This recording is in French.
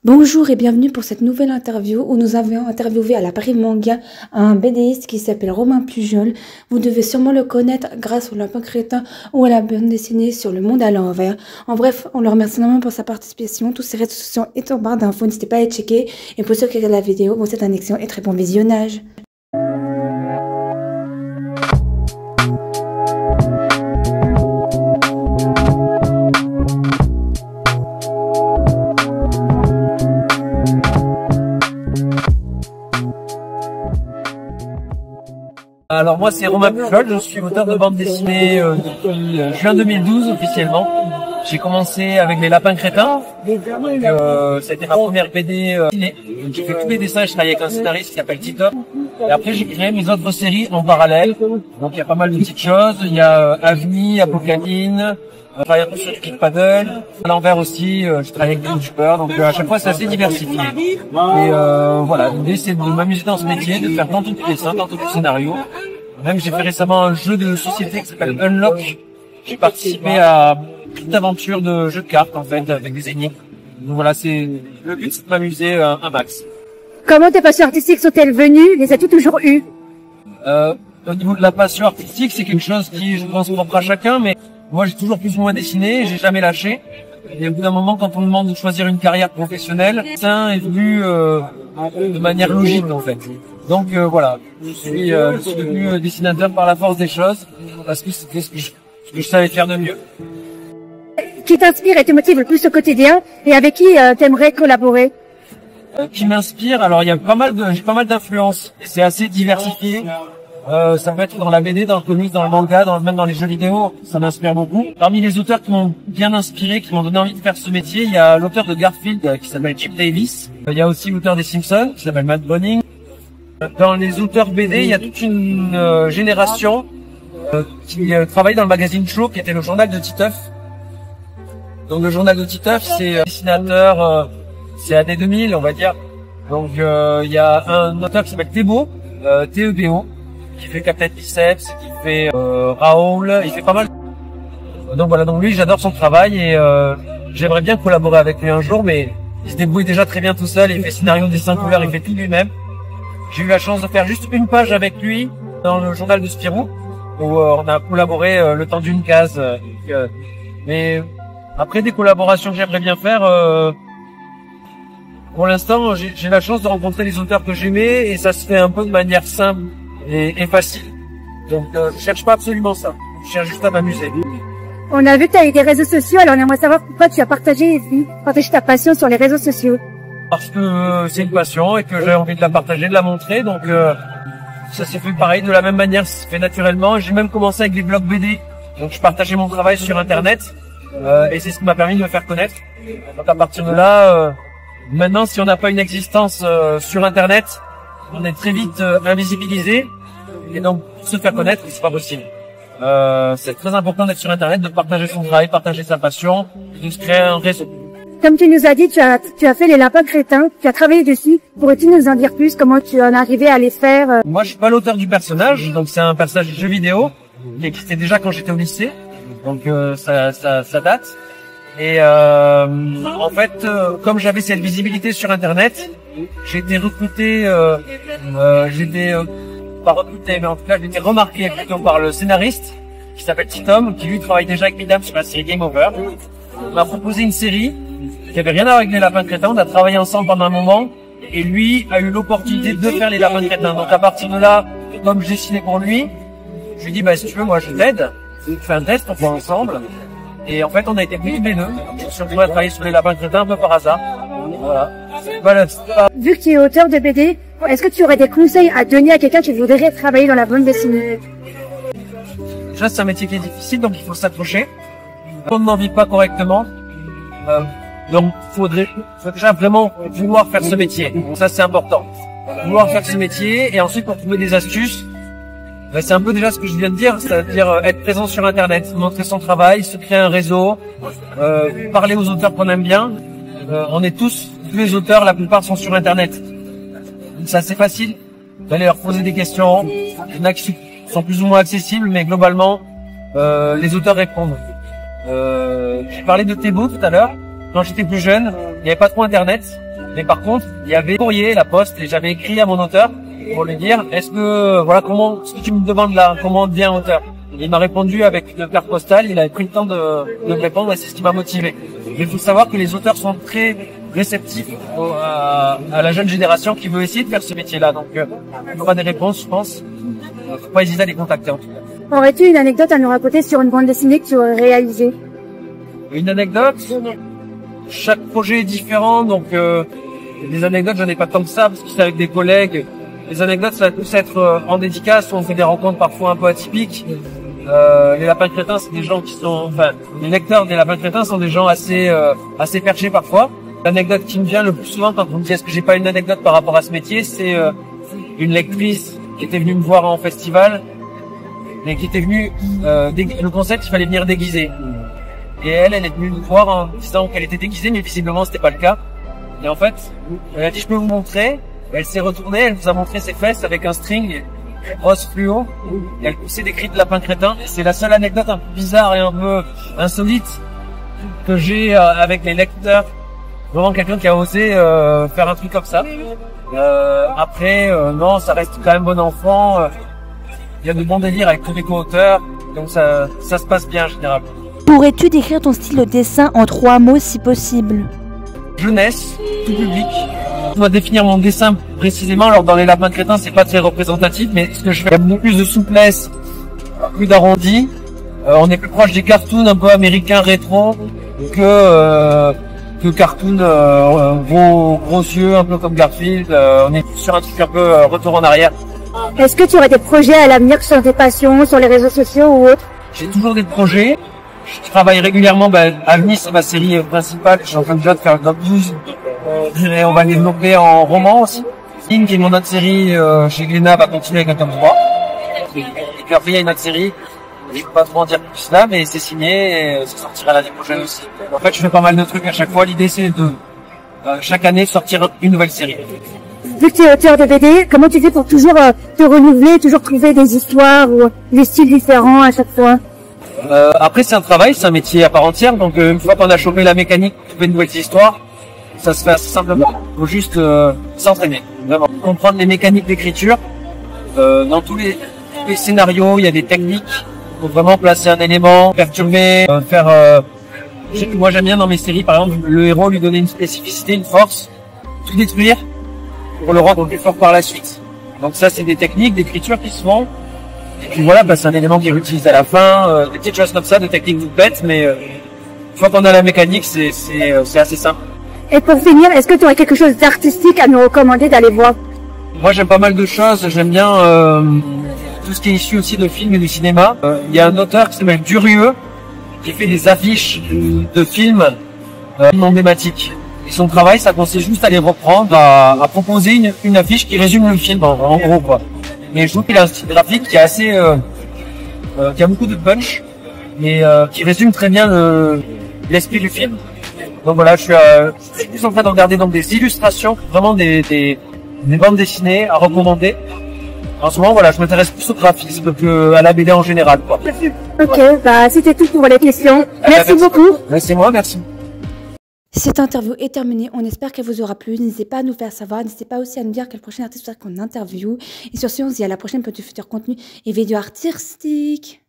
Bonjour et bienvenue pour cette nouvelle interview où nous avons interviewé à la Paris Manga un BDiste qui s'appelle Romain Pujol. Vous devez sûrement le connaître grâce au Lapin Crétin ou à la bande dessinée sur le monde à l'envers. En bref, on le remercie énormément pour sa participation. Tous ses réseaux sociaux sont en barre d'infos, n'hésitez pas à les checker. Et pour ceux qui regardent la vidéo, bon, c'est un excellent et très bon visionnage. Alors moi c'est Romain Pujol, je suis auteur de bande dessinée depuis juin 2012 officiellement. J'ai commencé avec les Lapins Crétins, c'était ma première BD dessinée. J'ai fait tous les dessins, je travaillais avec un scénariste qui s'appelle Titop. Et après j'ai créé mes autres séries en parallèle. Donc il y a pas mal de petites choses, il y a Avni, Apocalypse, je travaille un peu sur du kick paddle, à l'envers aussi, je travaille avec des youtubeurs, donc à chaque fois c'est assez diversifié. Et voilà, l'idée c'est de m'amuser dans ce métier, de faire tantôt du dessin, tantôt du scénario. Même j'ai fait récemment un jeu de société qui s'appelle Unlock. J'ai participé à une petite aventure de jeu de cartes en fait, avec des énigmes. Donc voilà, c'est le but, c'est de m'amuser un max. Comment tes passions artistiques sont-elles venues? Les as-tu toujours eues? Au niveau de la passion artistique, c'est quelque chose qui, je pense, propre à chacun, mais moi, j'ai toujours plus ou moins dessiné, j'ai jamais lâché. Et au bout d'un moment, quand on me demande de choisir une carrière professionnelle, ça est venu de manière logique, en fait. Donc voilà, je suis devenu dessinateur par la force des choses, parce que c'était ce que je savais faire de mieux. Qui t'inspire et te motive le plus au quotidien, et avec qui t'aimerais collaborer? Qui m'inspire, alors il y a j'ai pas mal d'influences, c'est assez diversifié. Ça peut être dans la BD, dans le comics, dans le manga, même dans les jeux vidéo, ça m'inspire beaucoup. Parmi les auteurs qui m'ont bien inspiré, qui m'ont donné envie de faire ce métier, il y a l'auteur de Garfield qui s'appelle Chip Davis. Il y a aussi l'auteur des Simpsons qui s'appelle Matt Groening. Dans les auteurs BD, il y a toute une génération qui travaille dans le magazine Show, qui était le journal de Titeuf. Donc le journal de Titeuf, c'est dessinateur, c'est années 2000, on va dire. Donc il y a un auteur qui s'appelle Thébo, T-E-B-O, qui fait Captain Biceps, qui fait Raoul, il fait pas mal. Donc voilà, donc lui j'adore son travail et j'aimerais bien collaborer avec lui un jour, mais il se débrouille déjà très bien tout seul, il fait scénario, dessin, couleur, il fait tout lui-même. J'ai eu la chance de faire juste une page avec lui dans le journal de Spirou, où on a collaboré le temps d'une case. Mais après des collaborations que j'aimerais bien faire, pour l'instant j'ai la chance de rencontrer les auteurs que j'aimais et ça se fait un peu de manière simple et facile. Donc je cherche pas absolument ça, je cherche juste à m'amuser. On a vu que tu as eu des réseaux sociaux, alors on aimerait savoir pourquoi tu as partagé ta passion sur les réseaux sociaux. Parce que c'est une passion et que j'ai envie de la partager, de la montrer, donc ça s'est fait pareil, de la même manière, ça s'est fait naturellement. J'ai même commencé avec des blogs BD, donc je partageais mon travail sur internet et c'est ce qui m'a permis de me faire connaître. Donc à partir de là, maintenant si on n'a pas une existence sur internet, on est très vite invisibilisé et donc pour se faire connaître, c'est pas possible. C'est très important d'être sur internet, de partager son travail, partager sa passion, de se créer un réseau. Comme tu nous as dit, tu as fait les Lapins Crétins, tu as travaillé dessus. Pourrais-tu nous en dire plus? Comment tu en es arrivé à les faire? Moi, je suis pas l'auteur du personnage, donc c'est un personnage de jeu vidéo qui existait déjà quand j'étais au lycée, donc ça date. Et en fait, comme j'avais cette visibilité sur internet, j'ai été recruté, pas recruté, mais en tout cas j'ai été remarqué plutôt par le scénariste qui s'appelle Titom, qui lui travaille déjà avec Midam sur la série Game Over. Il m'a proposé une série qui avait rien à voir avec les Lapins Crétins. On a travaillé ensemble pendant un moment et lui a eu l'opportunité de faire les Lapins Crétins. Donc à partir de là, comme j'ai signé pour lui, je lui ai dit si tu veux, moi je t'aide, on fait un test, on fait ensemble. Et en fait, on a été pris tous les deux. Je me suis retrouvé à travailler sur les Lapins Crétins un peu par hasard. Voilà. Vu que tu es auteur de BD, est-ce que tu aurais des conseils à donner à quelqu'un qui voudrait travailler dans la bande dessinée? Déjà, c'est un métier qui est difficile, donc il faut s'accrocher. On n'en vit pas correctement. Donc, faut déjà vraiment vouloir faire ce métier. Donc ça, c'est important. Vouloir faire ce métier et ensuite pour trouver des astuces. C'est un peu déjà ce que je viens de dire, c'est-à-dire être présent sur internet, montrer son travail, se créer un réseau, parler aux auteurs qu'on aime bien. On est tous les auteurs, la plupart sont sur internet. Donc c'est assez facile d'aller leur poser des questions. Il y en a qui sont plus ou moins accessibles, mais globalement, les auteurs répondent. J'ai parlé de Thébo tout à l'heure. Quand j'étais plus jeune, il n'y avait pas trop internet. Mais par contre, il y avait courrier, la poste, et j'avais écrit à mon auteur pour lui dire, est-ce que tu me demandes là, comment on devient auteur? Il m'a répondu avec une carte postale, il avait pris le temps de me répondre et c'est ce qui m'a motivé. Mais il faut savoir que les auteurs sont très réceptifs à la jeune génération qui veut essayer de faire ce métier-là. Donc, il y aura des réponses, je pense. Faut pas hésiter à les contacter en tout cas. Aurais-tu une anecdote à nous raconter sur une bande dessinée que tu aurais réalisée? Une anecdote? Chaque projet est différent, donc des anecdotes, j'en ai pas tant que ça, parce que c'est avec des collègues. Les anecdotes, ça va plus être en dédicace, où on fait des rencontres parfois un peu atypiques. Les lapins crétins, c'est des gens qui sont, les lecteurs des lapins crétins sont des gens assez perchés parfois. L'anecdote qui me vient le plus souvent quand on me dit est-ce que j'ai pas une anecdote par rapport à ce métier, c'est une lectrice qui était venue me voir en festival, mais qui était venue, le concept, il fallait venir déguisé. Et elle est venue nous voir en disant qu'elle était déguisée, mais visiblement c'était pas le cas. Et en fait, elle a dit je peux vous montrer. Elle s'est retournée, elle nous a montré ses fesses avec un string rose fluo, et elle poussait des cris de lapin crétin. C'est la seule anecdote un peu bizarre et un peu insolite que j'ai avec les lecteurs. Vraiment quelqu'un qui a osé faire un truc comme ça. Après, non, ça reste quand même bon enfant. Il y a de bons délires avec tous les co-auteurs, donc ça se passe bien en général. Pourrais-tu décrire ton style de dessin en 3 mots si possible? Jeunesse, tout public. Je dois définir mon dessin précisément. Alors dans les lapins crétins, c'est pas très représentatif, mais ce que je fais, il y a beaucoup plus de souplesse, plus d'arrondi. On est plus proche des cartoons un peu américains rétro que cartoons gros yeux, un peu comme Garfield. On est sur un truc un peu retour en arrière. Est-ce que tu aurais des projets à l'avenir sur tes passions, sur les réseaux sociaux ou autres? J'ai toujours des projets. Je travaille régulièrement à venir sur ma série principale. Je suis en train de faire le top 12. Et on va les développer en roman aussi. King, qui est mon autre série chez Glénat, va continuer avec un tome 3. Et puis après, il y a une autre série. Je ne peux pas trop en dire plus là, mais c'est signé et ça sortira l'année prochaine aussi. En fait, je fais pas mal de trucs à chaque fois. L'idée, c'est de chaque année sortir une nouvelle série. Vu que tu es auteur de BD, comment tu fais pour toujours te renouveler, toujours trouver des histoires ou des styles différents à chaque fois? Après, c'est un travail, c'est un métier à part entière. Donc, une fois qu'on a chopé la mécanique, trouver de nouvelles histoires, ça se fait assez simplement. Il faut juste s'entraîner, vraiment. Comprendre les mécaniques d'écriture. Dans tous les scénarios, il y a des techniques. Il faut vraiment placer un élément, perturber, moi, j'aime bien dans mes séries, par exemple, le héros lui donner une spécificité, une force, tout détruire pour le rendre plus fort par la suite. Donc ça, c'est des techniques d'écriture qui se font. Et puis voilà, c'est un élément qui est réutilisé à la fin, des petites choses comme ça, des techniques toutes bêtes, mais une fois qu'on a la mécanique, c'est assez simple. Et pour finir, est-ce que tu aurais quelque chose d'artistique à nous recommander d'aller voir? Moi, j'aime pas mal de choses. J'aime bien tout ce qui est issu aussi de films et du cinéma. Il y a un auteur qui s'appelle Durieux, qui fait des affiches de films emblématiques. Et son travail, ça consiste juste à les reprendre, à proposer une affiche qui résume le film, en gros, quoi. Mais je trouve qu'il a un style graphique qui est assez, qui a beaucoup de punch, mais qui résume très bien l'esprit du film. Donc voilà, je suis plus en train de regarder donc des illustrations, vraiment des bandes dessinées à recommander. En ce moment, voilà, je m'intéresse plus au graphisme qu'à la BD en général, quoi. Ok, c'était tout pour les questions. Merci beaucoup. C'est moi, merci. Cette interview est terminée, on espère qu'elle vous aura plu, n'hésitez pas à nous faire savoir, n'hésitez pas aussi à nous dire quel prochain artiste qu'on interview, et sur ce on se dit à la prochaine pour du futur contenu et vidéos artistiques.